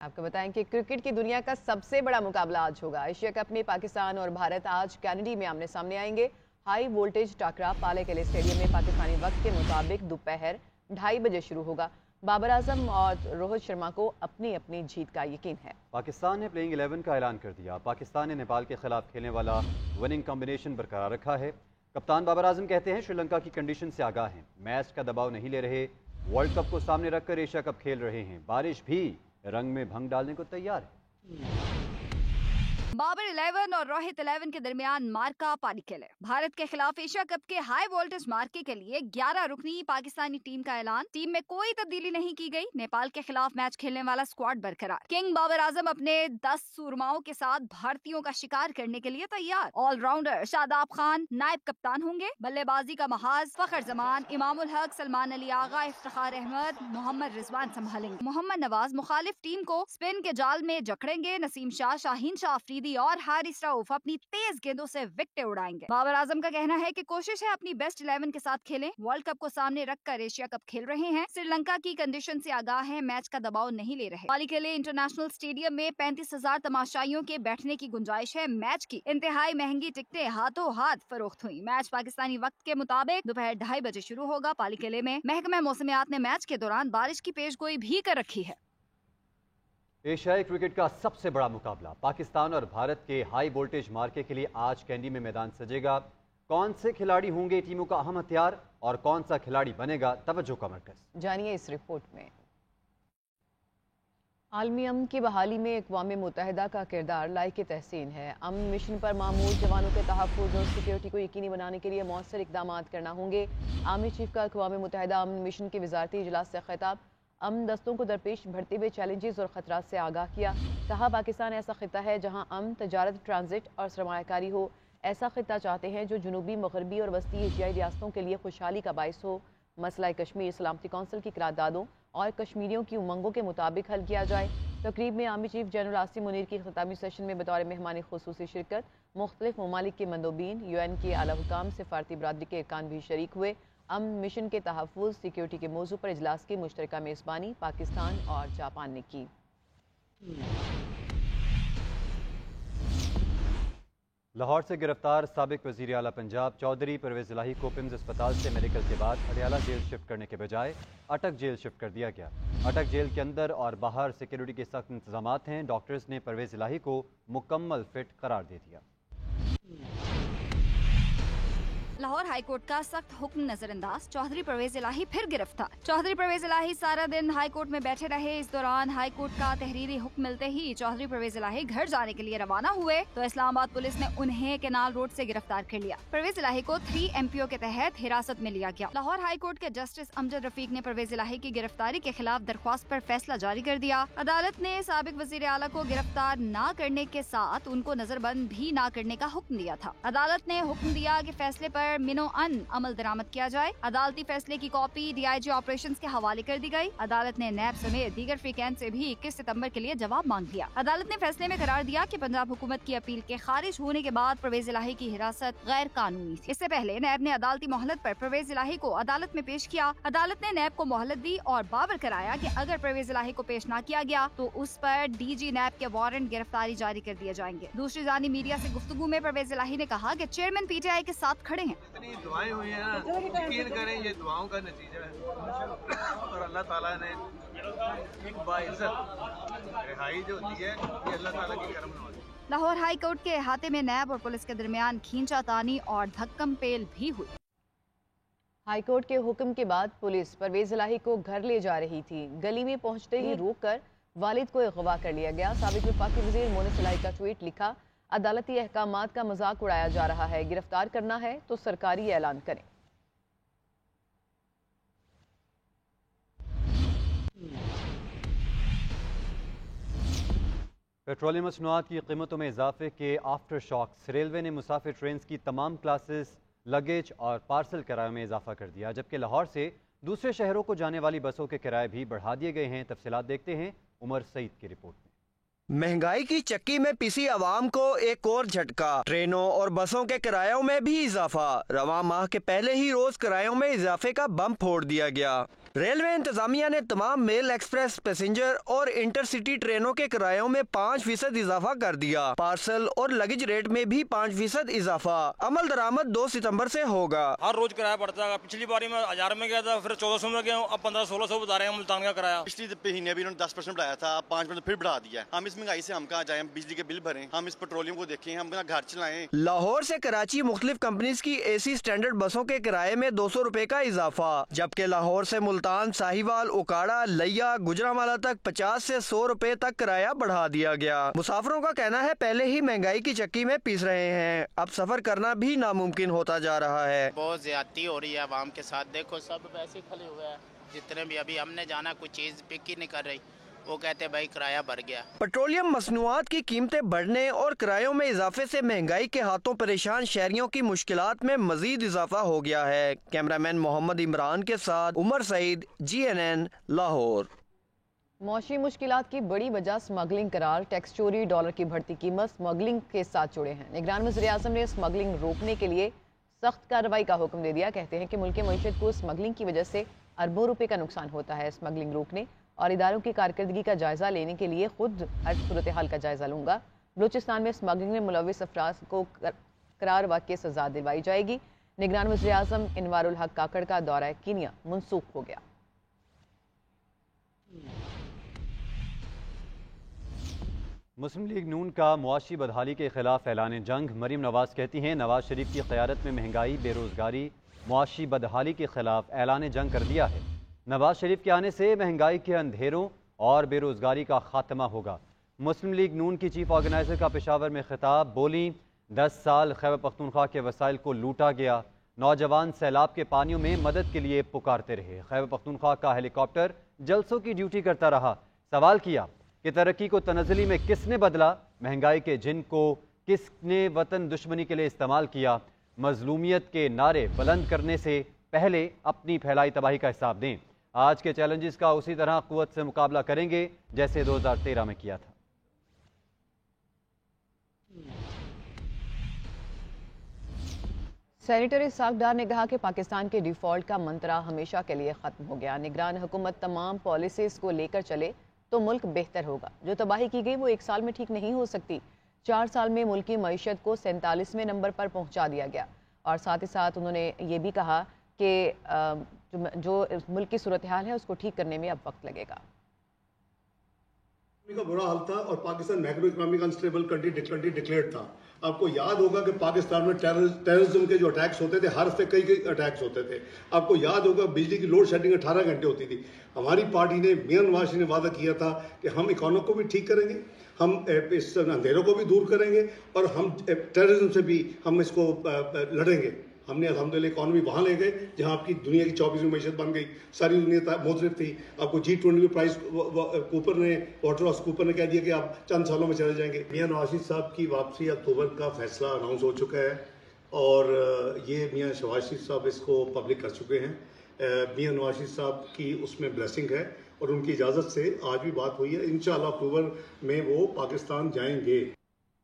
आपको बताएं कि क्रिकेट की दुनिया का सबसे बड़ा मुकाबला आज होगा। एशिया कप में पाकिस्तान और भारत आज कैनेडी में आमने सामने आएंगे। हाई वोल्टेज टाकरा पाले किले स्टेडियम में पाकिस्तानी वक्त के मुताबिक दोपहर 2:30 बजे शुरू होगा। बाबर आजम और रोहित शर्मा को अपनी अपनी जीत का यकीन है। पाकिस्तान ने प्लेइंग 11 का ऐलान कर दिया। पाकिस्तान ने नेपाल के खिलाफ खेलने वाला विनिंग कॉम्बिनेशन बरकरार रखा है। कप्तान बाबर आजम कहते हैं श्रीलंका की कंडीशन से आगाह हैं, मैच का दबाव नहीं ले रहे, वर्ल्ड कप को सामने रखकर एशिया कप खेल रहे हैं, बारिश भी रंग में भंग डालने को तैयार है। बाबर 11 और रोहित 11 के दरमियान मार्का पाली किले। भारत के खिलाफ एशिया कप के हाई वोल्टेज मार्के के लिए 11 रुकनी पाकिस्तानी टीम का ऐलान। टीम में कोई तब्दीली नहीं की गई। नेपाल के खिलाफ मैच खेलने वाला स्क्वाड बरकरार। किंग बाबर आजम अपने 10 सूरमाओं के साथ भारतीयों का शिकार करने के लिए तैयार। ऑलराउंडर शादाब खान नायब कप्तान होंगे। बल्लेबाजी का महाज फखर जमान, इमामुल हक, सलमान अली आगा, इफ्तिखार अहमद, मोहम्मद रिजवान संभालेंगे। मोहम्मद नवाज मुखालिफ टीम को स्पिन के जाल में जकड़ेंगे। नसीम शाह, शाहीन शाह अफरीदी और हारिस रऊफ अपनी तेज गेंदों से विकेटें उड़ाएंगे। बाबर आजम का कहना है कि कोशिश है अपनी बेस्ट 11 के साथ खेलें। वर्ल्ड कप को सामने रखकर एशिया कप खेल रहे हैं। श्रीलंका की कंडीशन से आगाह है, मैच का दबाव नहीं ले रहे। पाली किले इंटरनेशनल स्टेडियम में 35,000 तमाशाइयों के बैठने की गुंजाइश है। मैच की इंतहाई महंगी टिकटें हाथों हाथ फरोख्त हुई। मैच पाकिस्तानी वक्त के मुताबिक दोपहर 2:30 बजे शुरू होगा। पाली किले में महकमा मौसमियात ने मैच के दौरान बारिश की पेशगोई भी कर रखी है। एशियाई क्रिकेट का सबसे बड़ा मुकाबला पाकिस्तान और भारत के हाई वोल्टेज मार्के के लिए आज कैंडी में मैदान सजेगा। कौन से खिलाड़ी होंगे टीमों का अहम हथियार और कौन सा खिलाड़ी बनेगा तवज्जो का मरकज, जानिए इस रिपोर्ट में। आलमी अमन की बहाली में अक़वाम मुत्तहिदा का किरदार लायक तहसीन है। अमन मिशन पर मामूल जवानों के तहफ़्फ़ुज़ और सिक्योरिटी को यकीनी बनाने के लिए मौसर इक़दाम करना होंगे। आर्मी चीफ का अक़वाम मुत्तहिदा अमन मिशन के वज़ारती इजलास से खिताब। अमन दस्तों को दरपेश बढ़ते हुए चैलेंजेस और ख़तरात से आगाह किया। कहा पाकिस्तान ऐसा खिता है जहां अमन, तजारत, ट्रांजिट और सरमायाकारी हो। ऐसा खिता चाहते हैं जो जनूबी, मगरबी और वस्ती एशियाई रियासतों के लिए खुशहाली का बायस हो। मसला कश्मीर सलामती कौंसिल की करारदादों और कश्मीरियों की उमंगों के मुताबिक हल किया जाए। तकरीब में army chief general Asim Munir की खिताबी सेशन में बतौर मेहमान खुसूसी शिरकत। मुख्तलिफ ममालिक के मंदोबीन, UN के आला हुकाम, सिफारती बरादरी के अरकान भी शरीक हुए। अमन मिशन के तहफ़्फ़ुज़ सिक्योरिटी के मौजू पर इजलास की मुश्तरका मेज़बानी पाकिस्तान और जापान ने की। लाहौर से गिरफ्तार साबिक वज़ीर आला पंजाब चौधरी परवेज़ इलाही को पिम्स अस्पताल से मेडिकल के बाद अडयाला जेल शिफ्ट करने के बजाय अटक जेल शिफ्ट कर दिया गया। अटक जेल के अंदर और बाहर सिक्योरिटी के सख्त इंतजामात हैं। डॉक्टर्स ने परवेज़ इलाही को मुकम्मल फिट करार दे दिया। लाहौर हाईकोर्ट का सख्त हुक्म नजरअंदाज, चौधरी परवेज इलाही फिर गिरफ्तार। चौधरी परवेज इलाही सारा दिन हाईकोर्ट में बैठे रहे। इस दौरान हाईकोर्ट का तहरीरी हुक्म मिलते ही चौधरी परवेज इलाही घर जाने के लिए रवाना हुए तो इस्लामाबाद पुलिस ने उन्हें केनाल रोड से गिरफ्तार कर लिया। परवेज इलाही को 3 MPO के तहत हिरासत में लिया गया। लाहौर हाईकोर्ट के जस्टिस अमजद रफीक ने परवेज इलाही की गिरफ्तारी के खिलाफ दरख्वास्त पर फैसला जारी कर दिया। अदालत ने साबिक वजीर आला को गिरफ्तार न करने के साथ उनको नजरबंद भी न करने का हुक्म दिया था। अदालत ने हुक्म दिया कि फैसले पर मिनो अन अमल दरामद किया जाए। अदालती फैसले की कॉपी DIG ऑपरेशंस के हवाले कर दी गई। अदालत ने नैब समेत दीगर फ्रीकैन से भी 21 सितंबर के लिए जवाब मांग लिया। अदालत ने फैसले में करार दिया कि पंजाब हुकूमत की अपील के खारिज होने के बाद परवेज इलाही की हिरासत गैर कानूनी थी। इससे पहले नैब ने अदालती मोहलत पर परवेज इलाही को अदालत में पेश किया। अदालत ने नैब को मोहलत दी और बावर कराया कि अगर परवेज इलाही को पेश न किया गया तो उस पर DG नैब के वारंट गिरफ्तारी जारी कर दिए जाएंगे। दूसरी जानी मीडिया से गुफ्तगू में परवेज इलाही ने कहा कि चेयरमैन PTI के साथ खड़े हैं। दुआएं हुई हैं, यकीन करें ये दुआओं का नतीजा है और अल्लाह ताला ने एक बाइज्जत रिहाई जो दी है ये अल्लाह ताला की करम नवाज़ी। लाहौर हाई कोर्ट के अहाते में नैब और पुलिस के दरमियान खींचातानी और धक्कम पेल भी हुई। हाई कोर्ट के हुक्म के बाद पुलिस परवेज इलाही को घर ले जा रही थी। गली में पहुंचते ही रोककर वालिद को अगवा कर लिया गया। साबिक वफाकी वजीर मोनिस इलाही का ट्वीट लिखा, अदालती अहकामात का मजाक उड़ाया जा रहा है। गिरफ्तार करना है तो सरकारी ऐलान करें। पेट्रोलियम मसनूआत की कीमतों में इजाफे के आफ्टर शॉक्स। रेलवे ने मुसाफिर ट्रेन की तमाम क्लासेस, लगेज और पार्सल किरायों में इजाफा कर दिया, जबकि लाहौर से दूसरे शहरों को जाने वाली बसों के किराए भी बढ़ा दिए गए हैं। तफसीलात देखते हैं उमर सईद की रिपोर्ट में। महंगाई की चक्की में पिसी आवाम को एक और झटका। ट्रेनों और बसों के किरायों में भी इजाफा। रवां माह के पहले ही रोज किरायों में इजाफे का बम फोड़ दिया गया। रेलवे इंतजामिया ने तमाम मेल एक्सप्रेस पैसेंजर और इंटरसिटी ट्रेनों के किरायों में 5% इजाफा कर दिया। पार्सल और लगेज रेट में भी 5% इजाफा। अमल दरामद 2 सितंबर से होगा। हर रोज किराया बढ़ता है। पिछली बारी में 1000 में गया था, फिर 1400 में गया हूँ, अब 1500-1600 बता रहे हैं मुल्तान का किराया। पिछली महीने भी उन्होंने 10% बढ़ाया था, 5% फिर बढ़ा दिया। हम इस महंगाई से हम कहाँ जाए, बिजली के बिल भरें, हम इस पेट्रोलियम को देखें, हम अपना घर चलाएं। लाहौर से कराची मुख्तलिफ कंपनीज की AC स्टैंडर्ड बसों के किराए में 200 रुपए का इजाफा, जबकि लाहौर से मुल्तान, साहिवाल, उकाड़ा, लिया, गुजरावाला तक 50 से 100 रुपए तक किराया बढ़ा दिया गया। मुसाफिरों का कहना है पहले ही महंगाई की चक्की में पीस रहे हैं, अब सफर करना भी नामुमकिन होता जा रहा है। बहुत ज्यादती हो रही है आवाम के साथ। देखो सब वैसे खड़े हुए हैं, जितने भी अभी हमने जाना कोई चीज पिक ही नहीं कर रही, वो कहते भाई किराया बढ़ गया। पेट्रोलियम मसनूआत की कीमतें बढ़ने और किरायों में इजाफे से महंगाई के हाथों परेशान शहरियों की मुश्किलात में मजीद इजाफा हो गया है। कैमरामैन मोहम्मद इमरान के साथ उमर सईद, GNN लाहौर। मौशी मुश्किलात की बड़ी वजह स्मगलिंग करार, टैक्स चोरी, डॉलर की बढ़ती कीमत स्मगलिंग के साथ जुड़े हैं। निगरान वज़ीर-ए-आज़म ने स्मगलिंग रोकने के लिए सख्त कार्रवाई का हुक्म दे दिया। कहते हैं कि मुल्क की मईशत को स्मगलिंग की वजह से अरबों रुपए का नुकसान होता है। स्मगलिंग रोकने और इदारों की कारकर्दगी का जायजा लेने के लिए खुद हर सूरत हाल का जायजा लूंगा। बलूचिस्तान में स्मगलिंग में मुलविस अफराद को करार वाक़ई सजा दिलवाई जाएगी। निगरान वज़ीर-ए-आज़म इनवारुल हक काकड़ का दौरा कीनिया मनसूख हो गया। मुस्लिम लीग नून का मुआशी बदहाली के खिलाफ ऐलान जंग। मरीम नवाज कहती हैं नवाज शरीफ की क़यादत में महंगाई, बेरोजगारी, मुआशी बदहाली के खिलाफ ऐलान जंग कर दिया है। नवाज शरीफ के आने से महंगाई के अंधेरों और बेरोजगारी का खात्मा होगा। मुस्लिम लीग नून की चीफ ऑर्गेनाइजर का पेशावर में खिताब, बोली 10 साल खैबर पख्तूनख्वा के वसाइल को लूटा गया, नौजवान सैलाब के पानियों में मदद के लिए पुकारते रहे। खैबर पख्तूनख्वा का हेलीकॉप्टर जलसों की ड्यूटी करता रहा। सवाल किया कि तरक्की को तनज़्ज़ुली में किसने बदला, महंगाई के जिन को किसने वतन दुश्मनी के लिए इस्तेमाल किया। मजलूमियत के नारे बुलंद करने से पहले अपनी फैलाई तबाही का हिसाब दें। आज के चैलेंजेस का उसी तरह कुव्वत से मुकाबला करेंगे जैसे 2013 में किया था। सेनेटर इसाक डार ने कहा कि पाकिस्तान के डिफॉल्ट का मंत्रा हमेशा के लिए खत्म हो गया। निगरान हुकूमत तमाम पॉलिसीज को लेकर चले तो मुल्क बेहतर होगा। जो तबाही की गई वो 1 साल में ठीक नहीं हो सकती। 4 साल में मुल्क की मईशत को 47वें नंबर पर पहुंचा दिया गया। और साथ ही साथ उन्होंने ये भी कहा कि जो मुल्क की सूरत हाल है उसको ठीक करने में अब वक्त लगेगा। का बुरा हाल था और Pakistan macro economic unstable country declared था। आपको याद होगा कि पाकिस्तान में टेररिज्म के जो अटैक्स होते थे, हर हफ्ते कई अटैक्स होते थे। आपको याद होगा बिजली की लोड शेडिंग 18 घंटे होती थी। हमारी पार्टी ने, मियां नवाज शरीफ ने वादा किया था कि हम इकोनॉमी को भी ठीक करेंगे, हम इस अंधेरों को भी दूर करेंगे और हम टेररिज्म से भी हम इसको लड़ेंगे। हमने अल्हम्दुलिल्लाह इकॉनमी वहाँ ले गए जहाँ आपकी दुनिया की 24वीं मईशत बन गई। सारी दुनिया मुतरिफ थी। आपको G20 प्राइस कूपर ने, वाटर हाउस कूपर ने कह दिया कि आप चंद सालों में चले जाएंगे। मियां नवाज शरीफ साहब की वापसी अक्टूबर का फैसला अनाउंस हो चुका है और ये मियां शहबाज शरीफ साहब इसको पब्लिक कर चुके हैं। मियां नवाज शरीफ साहब की उसमें ब्लेसिंग है और उनकी इजाज़त से आज भी बात हुई है। इंशाअल्लाह अक्टूबर में वो पाकिस्तान जाएंगे।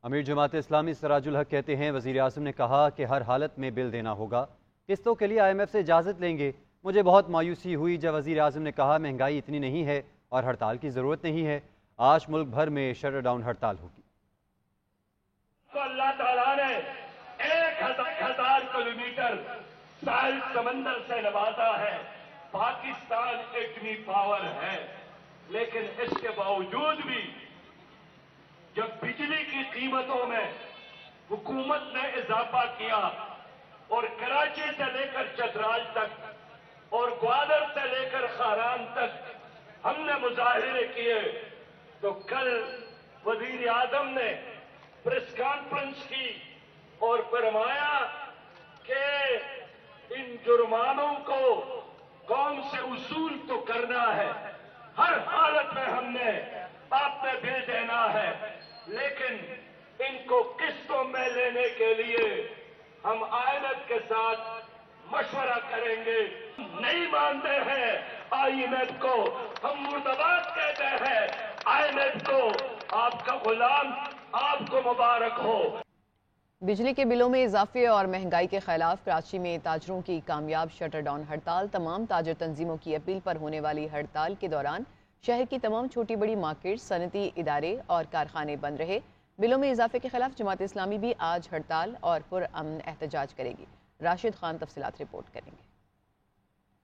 अमीर जमात इस्लामी सराजुल हक कहते हैं वज़ीर आज़म ने कहा कि हर हालत में बिल देना होगा, किस्तों के लिए IMF से इजाज़त लेंगे। मुझे बहुत मायूसी हुई जब वज़ीर आज़म ने कहा महंगाई इतनी नहीं है और हड़ताल की ज़रूरत नहीं है। आज मुल्क भर में शटर डाउन हड़ताल होगी। तो अल्लाह ताला ने 1000 किलोमीटर साहिल समंदर से नवाजा है। पाकिस्तान इतनी पावर है, लेकिन इसके बावजूद भी जब बिजली की कीमतों में हुकूमत ने इजाफा किया और कराची से लेकर चतराल तक और ग्वादर से लेकर खारान तक हमने मुजाहिरे किए, तो कल वजीर आजम ने प्रेस कॉन्फ्रेंस की और फरमाया कि इन जुर्मानों को कौम से उसूल तो करना है, हर हालत में हमने आपने बिल देना है, लेकिन इनको किस्तों में लेने के लिए हम IMF के साथ मशवरा करेंगे। नहीं मानते हैं IMF को, हम मुर्दाबाद कहते हैं IMF को। आपका गुलाम, आपको मुबारक हो। बिजली के बिलों में इजाफे और महंगाई के खिलाफ कराची में ताजरों की कामयाब शटर डाउन हड़ताल। तमाम ताजर तंजीमों की अपील पर होने वाली हड़ताल के दौरान शहर की तमाम छोटी बड़ी मार्केट, सनती इदारे और कारखाने बंद रहे। बिलों में इजाफे के खिलाफ जमात इस्लामी भी आज हड़ताल और पुरअमन एहतजाज करेगी। राशिद खान तफसीलात रिपोर्ट करेंगे।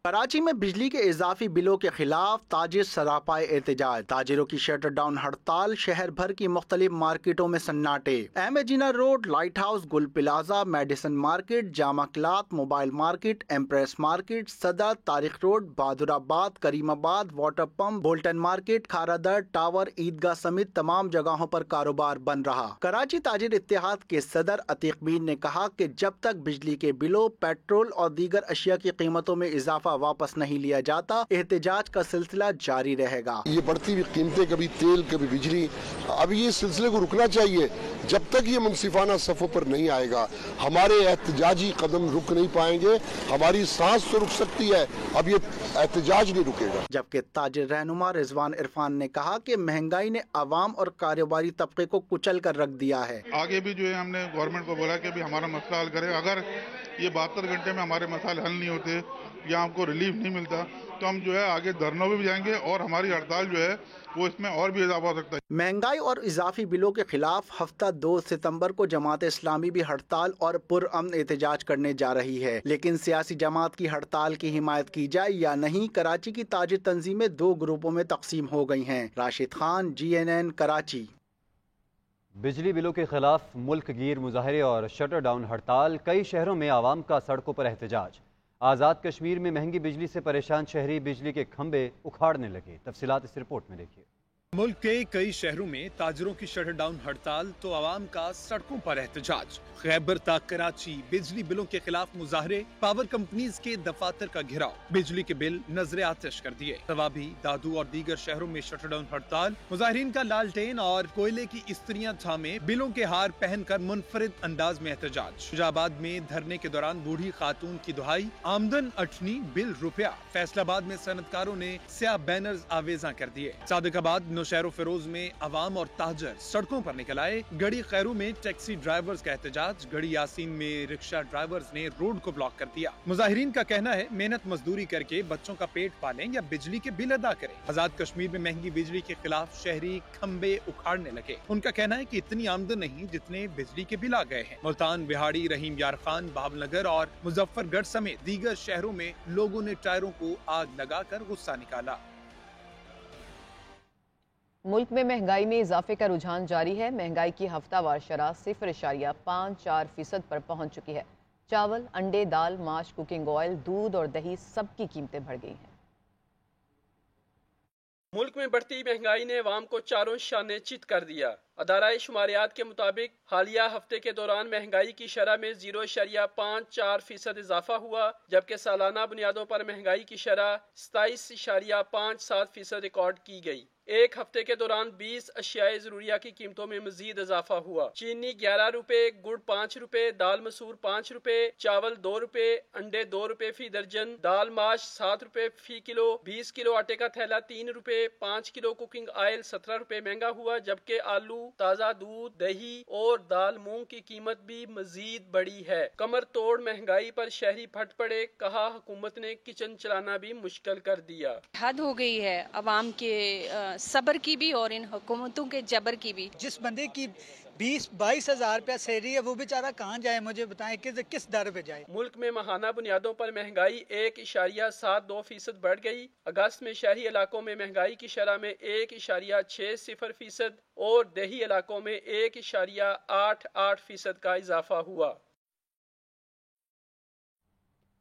कराची में बिजली के इजाफी बिलों के खिलाफ ताजिर सरापाए एहतजाज। ताजिरों की शटर डाउन हड़ताल, शहर भर की मुख्तलिफ मार्केटों में सन्नाटे। M A Jinnah road, light house, Gul plaza, medicine market, Jama cloth, mobile market, Empress market, Saddar, Tariq road, Bahadurabad, Karimabad, water pump, Bolton market, Kharadar, tower, Eidgah समेत तमाम जगहों पर कारोबार बंद रहा। कराची ताजिर इत्तेहाद के सदर अतीक मीर ने कहा कि जब तक बिजली के बिलों, पेट्रोल और दीगर अशिया की कीमतों में इजाफा वापस नहीं लिया जाता, एहतजाज का सिलसिला जारी रहेगा। ये बढ़ती हुई कीमतें, कभी तेल कभी बिजली, अब ये सिलसिले को रुकना चाहिए। जब तक ये मुनसिफाना सफ़ों पर नहीं आएगा हमारे एहतजाजी कदम रुक नहीं पाएंगे। हमारी सांस तो रुक सकती है, अब ये एहतजाज नहीं रुकेगा। जबकि ताजिर रहनुमा रिजवान इरफान ने कहा कि महंगाई ने आवाम और कारोबारी तबके को कुचल कर रख दिया है। आगे भी जो है हमने गवर्नमेंट को बोला कि भी हमारा मसला हल करे। अगर ये 72 घंटे में हमारे मसाले हल नहीं होते या हमको रिलीफ नहीं मिलता तो हम जो है आगे धरनों में भी जाएंगे और हमारी हड़ताल जो है वो इसमें और भी इजाफा हो सकता है। महंगाई और इजाफी बिलों के खिलाफ हफ्ता 2 सितंबर को जमात इस्लामी भी हड़ताल और पुरअमन एहतजाज करने जा रही है। लेकिन सियासी जमात की हड़ताल की हिमायत की जाए या नहीं, कराची की ताजिर तंजीमें 2 ग्रुपों में तकसीम हो गई हैं। राशिद खान, GNN, कराची। बिजली बिलों के खिलाफ मुल्क गिर मुजाहरे और शटर डाउन हड़ताल। कई शहरों में आवाम का सड़कों पर एहतजाज। आज़ाद कश्मीर में महंगी बिजली से परेशान शहरी बिजली के खंभे उखाड़ने लगे। तफसीलात इस रिपोर्ट में देखिए। मुल्क के कई शहरों में ताजरों की शटर डाउन हड़ताल तो आवाम का सड़कों पर एहतजाज। खैबर तक कराची बिजली बिलों के खिलाफ मुजाहरे, पावर कंपनीज के दफातर का घेराव, बिजली के बिल नजरे आतिश कर दिए। तवाबी, दादू और दीगर शहरों में शटर डाउन हड़ताल। मुजाहिरीन का लालटेन और कोयले की इस्त्रियां थामे बिलों के हार पहनकर मुनफरिद अंदाज में एहतजाज। शुजाबाद में धरने के दौरान बूढ़ी खातून की दुहाई, आमदन अठनी बिल रुपया। फैसलाबाद में सनतकारों ने स्याह बैनर्स आवेजा कर दिए। सादिकाबाद, नौशहरो फिरोज में अवाम और ताजर सड़कों पर निकल आए। गड़ी खैरू में टैक्सी ड्राइवर्स का एहतजाज। गड़ी यासीन में रिक्शा ड्राइवर्स ने रोड को ब्लॉक कर दिया। मुजाहिरीन का कहना है मेहनत मजदूरी करके बच्चों का पेट पालें या बिजली के बिल अदा करें। आजाद कश्मीर में महंगी बिजली के खिलाफ शहरी खंबे उखाड़ने लगे। उनका कहना है कि इतनी आमदन नहीं जितने बिजली के बिल आ गए हैं। मुल्तान, बिहाड़ी, रहीम यार खान, बहावलनगर और मुजफ्फरगढ़ समेत दीगर शहरों में लोगों ने टायरों को आग लगाकर गुस्सा निकाला। मुल्क में महंगाई में इजाफे का रुझान जारी है। महंगाई की हफ्तावार शरह 0.54% पर पहुंच चुकी है। चावल, अंडे, दाल, माश, कुकिंग ऑयल, दूध और दही सबकी कीमतें बढ़ गई हैं। मुल्क में बढ़ती महंगाई ने अवाम को चारों शाने चित कर दिया। अदाराए शुमारियात के मुताबिक हालिया हफ्ते के दौरान महंगाई की शरह में 0.54% इजाफा हुआ, जबकि सालाना बुनियादों पर महंगाई की शरह 27.57% रिकॉर्ड की गई। एक हफ्ते के दौरान 20 अशियाए जरूरिया की कीमतों में मजीद इजाफा हुआ। चीनी 11 रुपए, गुड़ 5 रुपए, दाल मसूर 5 रुपए, चावल 2 रुपए, अंडे 2 रुपए फी दर्जन, दाल माश 7 रुपए फी किलो, 20 किलो आटे का थैला 3 रुपए, 5 किलो कुकिंग ऑयल 17 रुपए महंगा हुआ। जबकि आलू, ताज़ा दूध, दही और दाल मूंग की कीमत भी मजीद बढ़ी है। कमर तोड़ महंगाई पर शहरी फट पड़े। कहा हुकूमत ने किचन चलाना भी मुश्किल कर दिया। हद हो गई है अवाम के सब्र की भी और इन हुकूमतों के जबर की भी। जिस बंदे की 20-22 हज़ार रुपया सैलरी है वो बेचारा कहाँ जाए, मुझे बताएं किस दर पे जाए। मुल्क में माहाना बुनियादों पर महंगाई 1.72% बढ़ गई। अगस्त में शहरी इलाकों में महंगाई की शरह में 1.60% और देही इलाकों में 1.88% का इजाफा हुआ।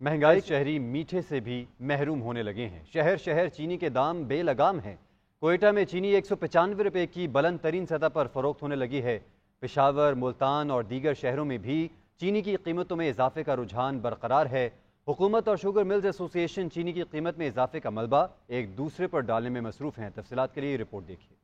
महंगाई शहरी मीठे से भी महरूम होने लगे हैं। शहर शहर चीनी के दाम बेलगाम हैं। कोयटा में चीनी 195 रुपए की बुलंद तरीन सतह पर फरोख्त होने लगी है। पेशावर, मुल्तान और दीगर शहरों में भी चीनी की कीमतों में इजाफे का रुझान बरकरार है। हुकूमत और शुगर मिल्स एसोसिएशन चीनी की कीमत में इजाफे का मलबा एक दूसरे पर डालने में मसरूफ हैं। तफसीलात के लिए रिपोर्ट देखिए।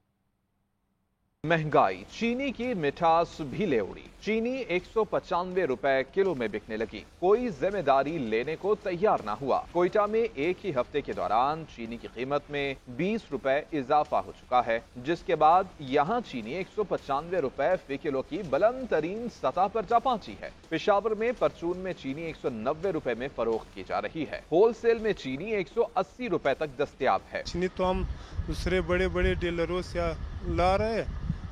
महंगाई, चीनी की मिठास भी ले उड़ी। चीनी 195 रुपए किलो में बिकने लगी। कोई जिम्मेदारी लेने को तैयार ना हुआ। कोयटा में एक ही हफ्ते के दौरान चीनी की कीमत में 20 रुपए इजाफा हो चुका है, जिसके बाद यहां चीनी 195 रुपए फी किलो की बुलंद तरीन सतह पर जा पहुंची है। पेशावर में परचून में चीनी 190 रुपए में फरोख्त की जा रही है। होलसेल में चीनी 180 रुपए तक दस्तयाब है। चीनी तो हम दूसरे बड़े बड़े डीलरों से ला रहे हैं,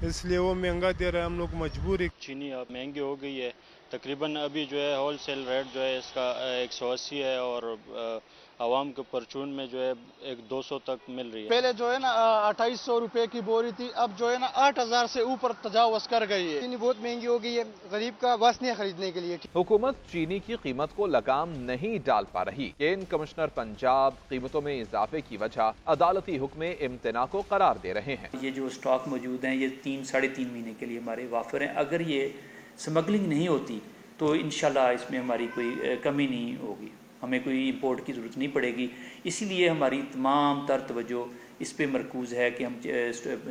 इसलिए वो महंगा दे रहा है, हम लोग मजबूर है। चीनी अब महंगी हो गई है। तकरीबन अभी जो है होलसेल रेट जो है इसका 180 है और आवाम के परचून में जो है 200 तक मिल रही है। पहले जो है ना 2800 रुपए की बोरी थी, अब जो है ना 8000 से ऊपर तजावुज कर गई है। चीनी बहुत महंगी हो गई है, गरीब का बस नहीं खरीदने के लिए। हुकूमत चीनी की कीमत को लगाम नहीं डाल पा रही। केन कमिश्नर पंजाब कीमतों में इजाफे की वजह अदालती हुक्म इम्तना को करार दे रहे हैं। ये जो स्टॉक मौजूद हैं ये 3-3.5 महीने के लिए हमारे वाफर हैं। अगर ये स्मगलिंग नहीं होती तो इंशाल्लाह इसमें हमारी कोई कमी नहीं होगी, हमें कोई इंपोर्ट की ज़रूरत नहीं पड़ेगी। इसीलिए हमारी तमाम तर तवज्जो इस पे मरकूज है कि हम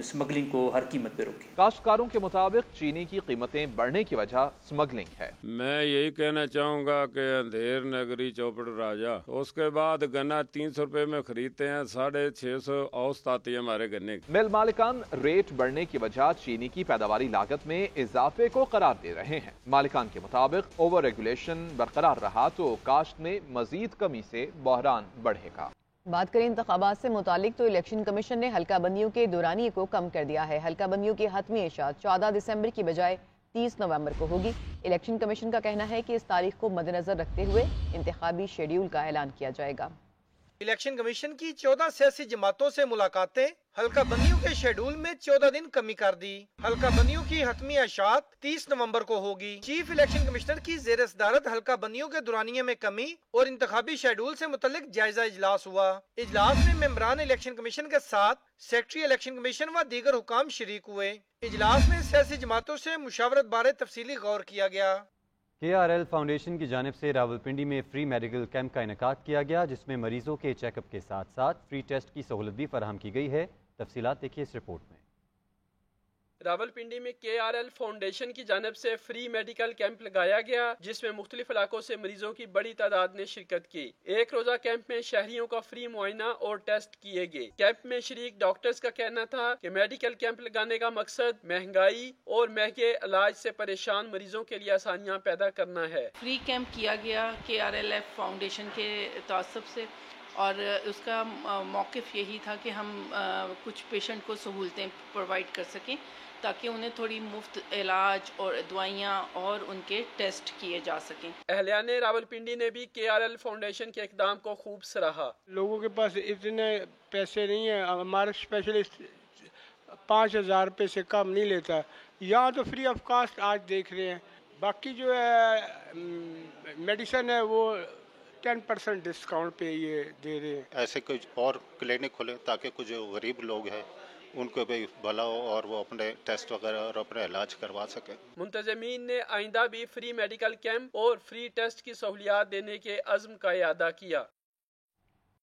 स्मगलिंग को हर कीमत पे रोकें। काश्तकारों के मुताबिक चीनी की कीमतें बढ़ने की वजह स्मगलिंग है। मैं यही कहना चाहूँगा कि अंधेर नगरी चौपड़ राजा, उसके बाद गन्ना 300 रुपए में खरीदते हैं, 650 औसत आती है हमारे गन्ने की। मिल मालिकान रेट बढ़ने की वजह चीनी की पैदावारी लागत में इजाफे को करार दे रहे हैं। मालिकान के मुताबिक ओवर रेगुलेशन बरकरार रहा तो काश्त में मजीद कमी से बहरान बढ़ेगा। बात करें इंतखाबात से मुतालिक तो इलेक्शन कमीशन ने हल्का बंदियों के दौरानिये को कम कर दिया है। हल्का बंदियों की हतमी इशात 14 दिसंबर की बजाय 30 नवंबर को होगी। इलेक्शन कमीशन का कहना है कि इस तारीख को मद्देनजर रखते हुए इंतखाबी शेड्यूल का ऐलान किया जाएगा। इलेक्शन कमीशन की 14 सियासी जमातों से मुलाकातें, हल्का बंदियों के शेड्यूल में 14 दिन कमी कर दी। हल्का बंदियों की हतमी अशात 30 नवंबर को होगी। चीफ इलेक्शन कमिश्नर की जेर सदारत हल्का बंदियों के दुरानिये में कमी और इंतखाबी शेड्यूल से मुतल्लिक जायजा इजलास हुआ। इजलास में मेंबरान इलेक्शन कमीशन के साथ सेक्रेटरी इलेक्शन कमीशन व दीगर हुकाम शरीक हुए। इजलास में सियासी जमातों से मुशावरत बारे तफसीली गौर किया गया। KRL फाउंडेशन की जानिब से रावलपिंडी में फ्री मेडिकल कैंप का इनेकाद किया गया, जिसमें मरीजों के चेकअप के साथ साथ फ्री टेस्ट की सहूलत भी फराहम की गई है। तफसीलात देखिए इस रिपोर्ट में। रावलपिंडी में KRL फाउंडेशन की जानिब से फ्री मेडिकल कैंप लगाया गया, जिसमें मुख्तलिफ इलाकों से मरीजों की बड़ी तादाद ने शिरकत की। एक रोजा कैंप में शहरियों का फ्री मुआयना और टेस्ट किए गए। कैंप में शरीक डॉक्टर्स का कहना था कि मेडिकल कैंप लगाने का मकसद महंगाई और महंगे इलाज से परेशान मरीजों के लिए आसानियाँ पैदा करना है। फ्री कैंप किया गया KRLF फाउंडेशन के तासुब से और उसका मौक़िफ़ यही था कि हम कुछ पेशेंट को सहूलतें प्रोवाइड कर सकें ताकि उन्हें थोड़ी मुफ्त इलाज और दवाइयाँ और उनके टेस्ट किए जा सकें। अहलियाने रावलपिंडी ने भी KRL फाउंडेशन के इक़दाम को खूब सराहा। लोगों के पास इतने पैसे नहीं है, हमारा स्पेशलिस्ट 5000 रुपये से कम नहीं लेता। यहाँ तो फ्री ऑफ कास्ट आज देख रहे हैं, बाकी जो है मेडिसिन है वो 10% डिस्काउंट पे ये दे रहे हैं। ऐसे कुछ और क्लिनिक खोले ताकि कुछ जो गरीब लोग हैं उनको भी भला हो और वो अपने टेस्ट वगैरह और अपने इलाज करवा सके। मुंतज़मीन ने आइंदा भी फ्री मेडिकल कैंप और फ्री टेस्ट की सहूलियात देने के अज़्म का इआदा किया।